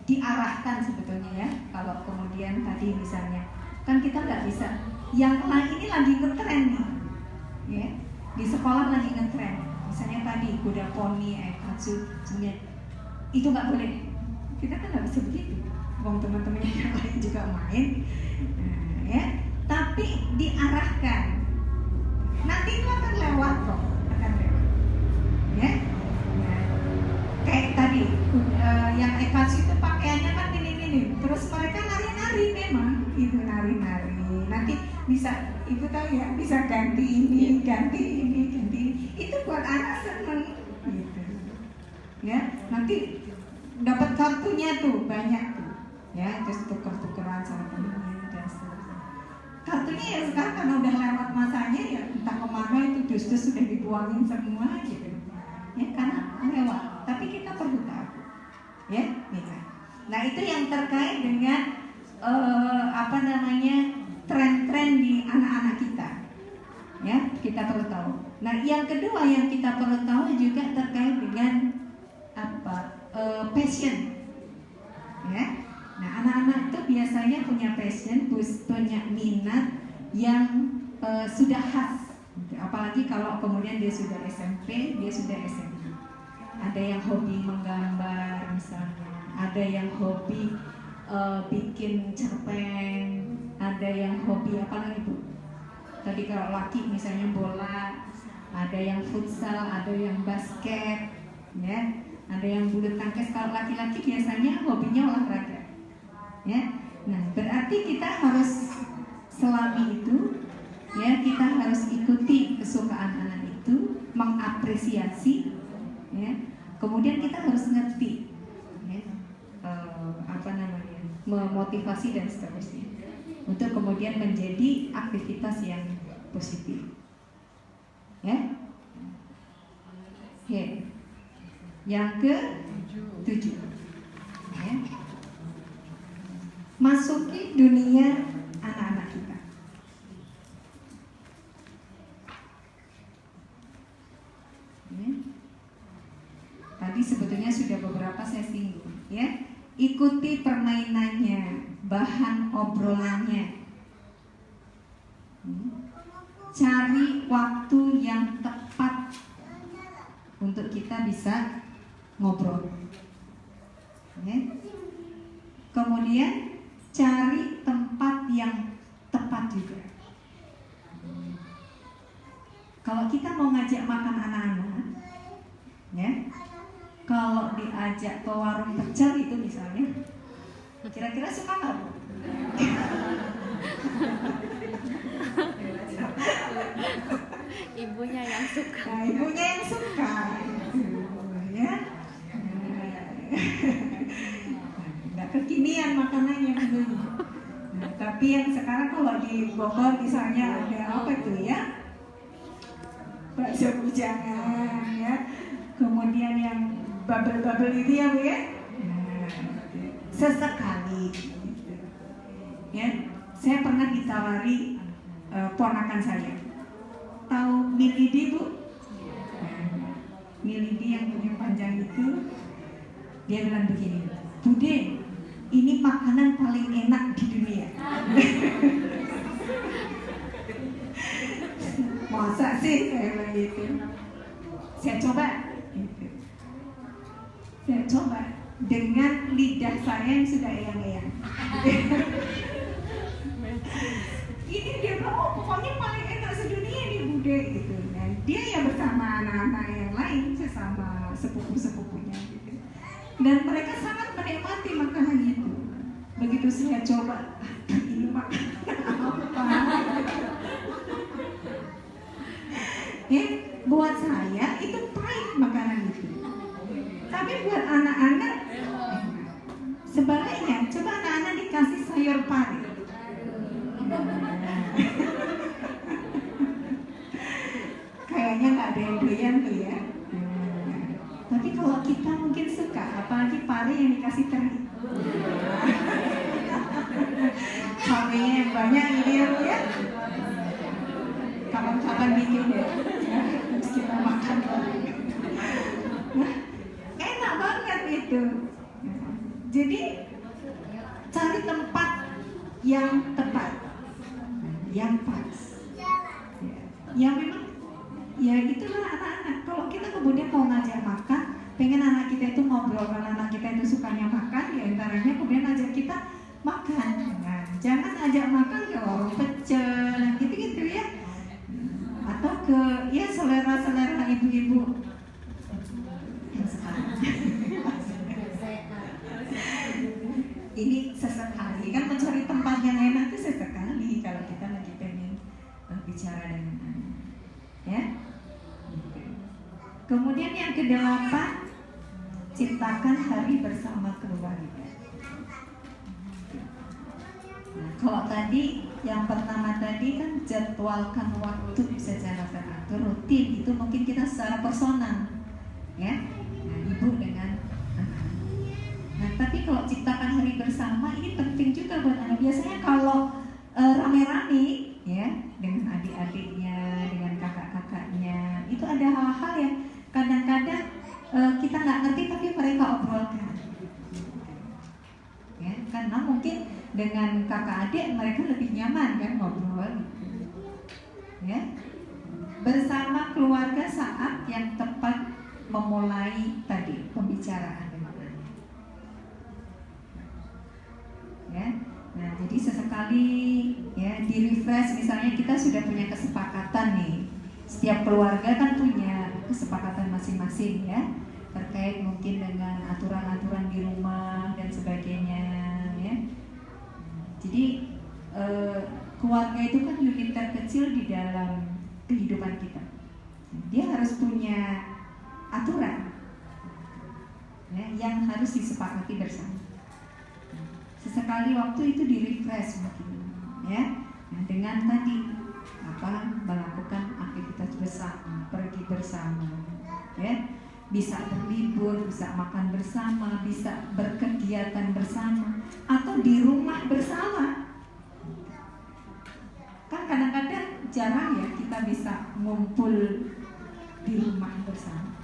diarahkan sebetulnya ya. Kalau kemudian tadi misalnya, kan kita nggak bisa, yang lain ini lagi ngetren nih, ya, di sekolah lagi ngetren. Misalnya tadi kuda poni, Aikatsu, itu nggak boleh. Kita kan nggak bisa begitu. Wong teman-temannya yang lain juga main, nah, ya. Tapi diarahkan, nanti itu akan lewat kok, akan lewat, ya. Nah, kayak tadi yang Aikatsu itu pakaiannya kan ini, terus mereka nari-nari, memang itu nari-nari. Nanti bisa, ibu tahu ya, bisa ganti ini, ganti ini. Itu buat anak seneng, gitu, ya. Nanti dapat kartunya tuh banyak tuh, ya, terus tuker-tukeran sama temennya dan seterusnya. Kartunya ya sekarang karena udah lewat masanya ya, entah kemana itu dus-dus sudah dibuangin semua gitu, ya, karena lewat. Tapi kita perlu tahu, ya, gitu. Nah itu yang terkait dengan tren-tren di anak-anak kita, ya, kita perlu tahu. Nah yang kedua yang kita perlu tahu juga terkait dengan passion, ya. Nah anak-anak itu biasanya punya passion, punya minat yang sudah khas. Apalagi kalau kemudian dia sudah SMP, dia sudah SMA. Ada yang hobi menggambar misalnya, ada yang hobi bikin cerpen, ada yang hobi apa lagi Bu? Tadi kalau laki misalnya bola, ada yang futsal, ada yang basket, ya. Ada yang bulu tangkis, kalau laki-laki biasanya hobinya olahraga, ya. Nah, berarti kita harus selami itu, ya, kita harus ikuti kesukaan anak itu, mengapresiasi, ya. Kemudian kita harus ngerti, ya, memotivasi dan seterusnya, untuk kemudian menjadi aktivitas yang positif, ya. Oke. Yang ke-7, ya. Masuki dunia anak-anak kita. Ya. Tadi sebetulnya sudah beberapa saya singgung, ya. Ikuti permainannya, bahan obrolannya. Cari waktu yang tepat untuk kita bisa ngobrol, ya. Kemudian cari tempat yang tepat juga. Kalau kita mau ngajak makan anak-anak, ya, kalau diajak ke warung pecel itu misalnya, kira-kira suka nggak, Bu? Ibunya yang suka. Nah, ibunya yang suka, ya. Nggak kekinian makanannya dulu. Nah, tapi yang sekarang kalau di Bogor misalnya ada apa itu, ya, bakso bujangan, ya. Kemudian yang bubble itu ya, Bu, ya. Nah, sesekali, gitu. Ya, saya pernah ditawari ponakan saya. Tahu Milidi, Bu? Milidi yang punya panjang itu, dia bilang begini, Bude, ini makanan paling enak di dunia. Masa sih, saya bilang gitu. Saya coba, gitu. Saya coba dengan lidah saya yang sudah eyang-eyang. Ini dia bilang, oh pokoknya paling enak sedunia nih Bude, gitu. Dan dia ya bersama anak-anak yang lain, sesama sepupu-sepupunya, gitu. Dan mereka sangat menikmati makanan itu. Begitu saya coba, ini makanan apa? Ya, buat saya itu pahit makanan itu. Tapi buat anak-anak, sebaliknya, coba anak-anak dikasih sayur pari. Kayaknya nggak ada yang doyan tuh, ya. Tapi kalau kita mungkin suka, apalagi pari yang dikasih teri. Parinya yang banyak ini ya. Kapan-kapan bikin ya. Terus kita makan. Nah, enak banget itu. Jadi cari tempat yang tepat, yang pas, yang memang ya itulah anak-anak. Kalau kita kemudian mau ngajak makan, pengen anak kita itu ngobrol, karena anak kita itu sukanya makan, ya antaranya kemudian ajak kita makan. Nah, jangan ajak makan ke warung pecel, gitu-gitu ya. Atau ke ya selera-selera ibu-ibu yang sekarang. Ini sesekali kan mencari tempat yang enak itu sesekali kalau kita lagi pengen bicara dengan anak, ya. Kemudian yang ke-8, ciptakan hari bersama keluarga. Nah, kalau tadi yang pertama tadi kan jadwalkan waktu secara teratur, rutin, itu mungkin kita secara personal, ya. Nah, ibu dengan anak. Nah, tapi kalau ciptakan hari bersama ini penting juga buat anak. Biasanya kalau rame-rame, ya, dengan adik-adiknya, dengan kakak-kakaknya, itu ada hal-hal yang kadang-kadang kita nggak ngerti tapi mereka obrolkan, ya, karena mungkin dengan kakak adik mereka lebih nyaman kan ngobrol, ya. Bersama keluarga saat yang tepat memulai tadi pembicaraan dengan anak, ya. Nah, jadi sesekali ya di refresh, misalnya kita sudah punya kesepakatan nih, setiap keluarga kan punya kesepakatan masing-masing, ya. terkait mungkin dengan aturan-aturan di rumah dan sebagainya, ya. Jadi keluarga itu kan unit terkecil di dalam kehidupan kita. Dia harus punya aturan, ya, yang harus disepakati bersama. Sesekali waktu itu di-refresh mungkin, ya. Nah, dengan tadi melakukan aktivitas bersama, pergi bersama, ya. Bisa berlibur, bisa makan bersama, bisa berkegiatan bersama, atau di rumah bersama. Kan kadang-kadang jarang ya kita bisa ngumpul di rumah bersama.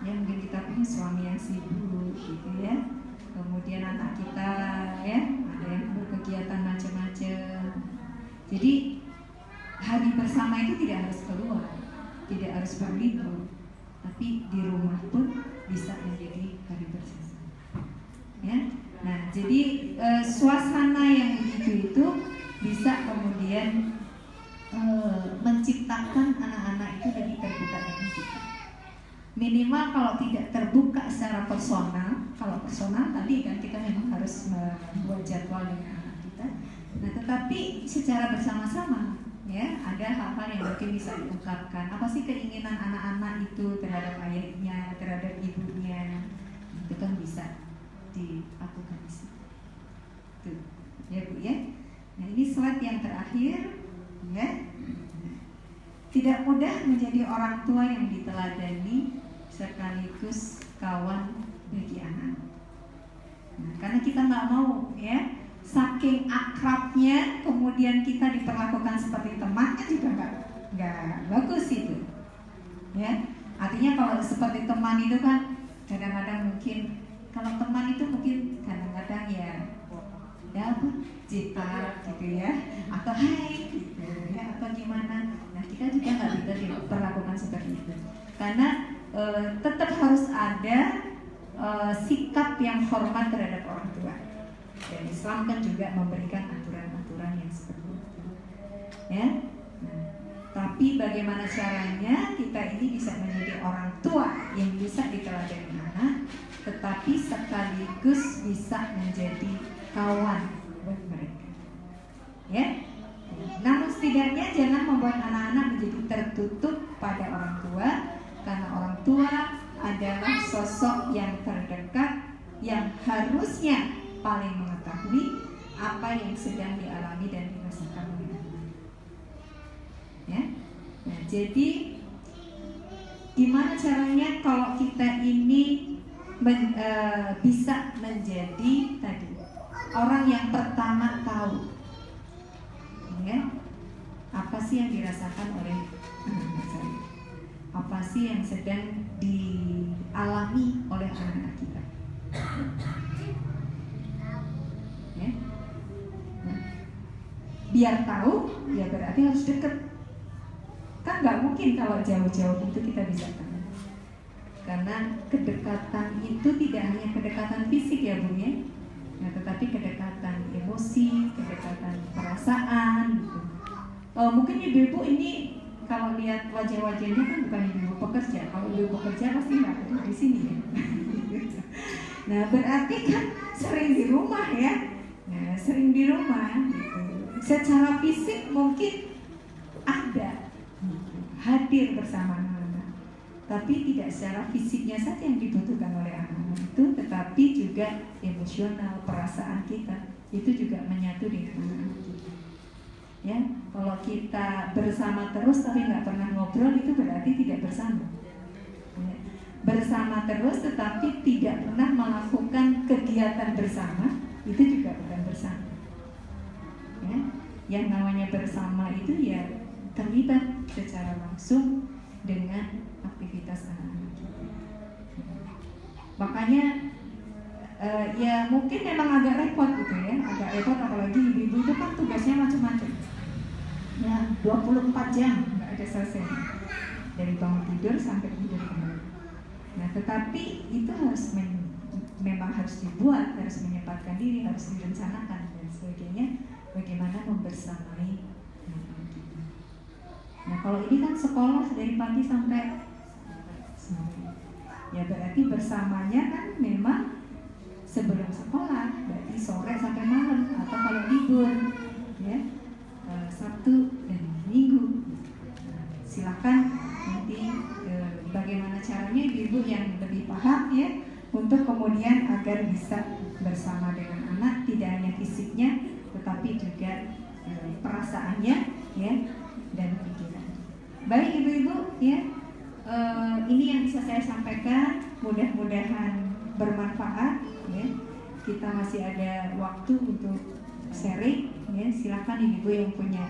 Ya, mungkin kita punya suami yang sibuk gitu ya. Kemudian anak kita ya, ada yang berkegiatan macam-macam. Jadi hari bersama itu tidak harus keluar, tidak harus berlibur, tapi di rumah pun bisa menjadi hari bersama. Ya. Nah, jadi suasana yang begitu itu bisa kemudian menciptakan anak-anak itu lebih terbuka dengan kita. Minimal kalau tidak terbuka secara personal, kalau personal tadi kan kita memang harus membuat jadwal dengan anak kita. Nah, tetapi secara bersama-sama, ya, ada hal-hal yang mungkin bisa diungkapkan. Apa sih keinginan anak-anak itu terhadap ayahnya, terhadap ibunya, itu kan bisa dilakukan di situ. Tuh, ya Bu ya. Nah, ini slide yang terakhir, ya. Tidak mudah menjadi orang tua yang diteladani sekaligus kawan bagi anak. Nah, karena kita nggak mau, ya, saking akrabnya kemudian kita diperlakukan seperti teman, kan juga nggak bagus itu, ya. Artinya kalau seperti teman itu kan kadang-kadang mungkin, kalau teman itu mungkin kadang-kadang ya apa, jitar gitu ya, atau hai gitu ya, atau gimana. Nah, kita juga nggak bisa diperlakukan seperti itu, karena tetap harus ada sikap yang hormat terhadap orang tua. Dan Islam kan juga memberikan aturan-aturan yang seperti itu, ya. Nah, tapi bagaimana caranya kita ini bisa menjadi orang tua yang bisa diteladani anak, tetapi sekaligus bisa menjadi kawan buat mereka, ya. Namun setidaknya jangan membuat anak-anak menjadi tertutup pada orang tua, karena orang tua adalah sosok yang terdekat yang harusnya paling mengetahui apa yang sedang dialami dan dirasakan oleh anak. Ya. Nah, jadi gimana caranya kalau kita ini bisa menjadi tadi orang yang pertama tahu, ya, apa sih yang dirasakan oleh anak saya, apa sih yang sedang dialami oleh anak kita, ya. Nah, biar tahu, ya berarti harus dekat. Kan nggak mungkin kalau jauh-jauh itu kita bisa tahu. Karena kedekatan itu tidak hanya kedekatan fisik ya Bu ya. Nah, tetapi kedekatan emosi, kedekatan perasaan gitu. Mungkin ibu-ibu ini kalau lihat wajah-wajahnya kan bukan ibu pekerja. Kalau ibu pekerja pasti nggak ada di sini ya. Nah, berarti kan sering di rumah ya. Nah, sering di rumah gitu. Secara fisik mungkin ada, hadir bersama anak-anak, tapi tidak secara fisiknya saja yang dibutuhkan oleh anak-anak itu, tetapi juga emosional, perasaan kita itu juga menyatu dengan anak-anak kita. Ya, kalau kita bersama terus tapi nggak pernah ngobrol, itu berarti tidak bersama. Ya, bersama terus tetapi tidak pernah melakukan kegiatan bersama, itu juga bukan bersama. Ya, yang namanya bersama itu ya terlibat secara langsung dengan aktivitas anak-anak kita. Makanya ya mungkin memang agak repot gitu ya, agak repot apalagi ibu-ibu itu kan tugasnya macam-macam. Ya 24 jam nggak ada selesai, dari bangun tidur sampai tidur kembali. Nah, tetapi itu harus memang harus dibuat, harus menyempatkan diri, harus direncanakan dan sebagainya. Bagaimana membersamai anak-anak kita. Nah, kalau ini kan sekolah dari pagi sampai sore. Ya berarti bersamanya kan memang sebelum sekolah, berarti sore sampai malam, atau kalau libur ya Sabtu dan Minggu. Silakan nanti bagaimana caranya ibu yang lebih paham ya, untuk kemudian agar bisa bersama dengan anak, tidak hanya fisiknya tetapi juga perasaannya ya, dan pikiran. Baik ibu-ibu ya, ini yang bisa saya sampaikan, mudah-mudahan bermanfaat ya. Kita masih ada waktu untuk sharing ya, silakan ibu-ibu yang punya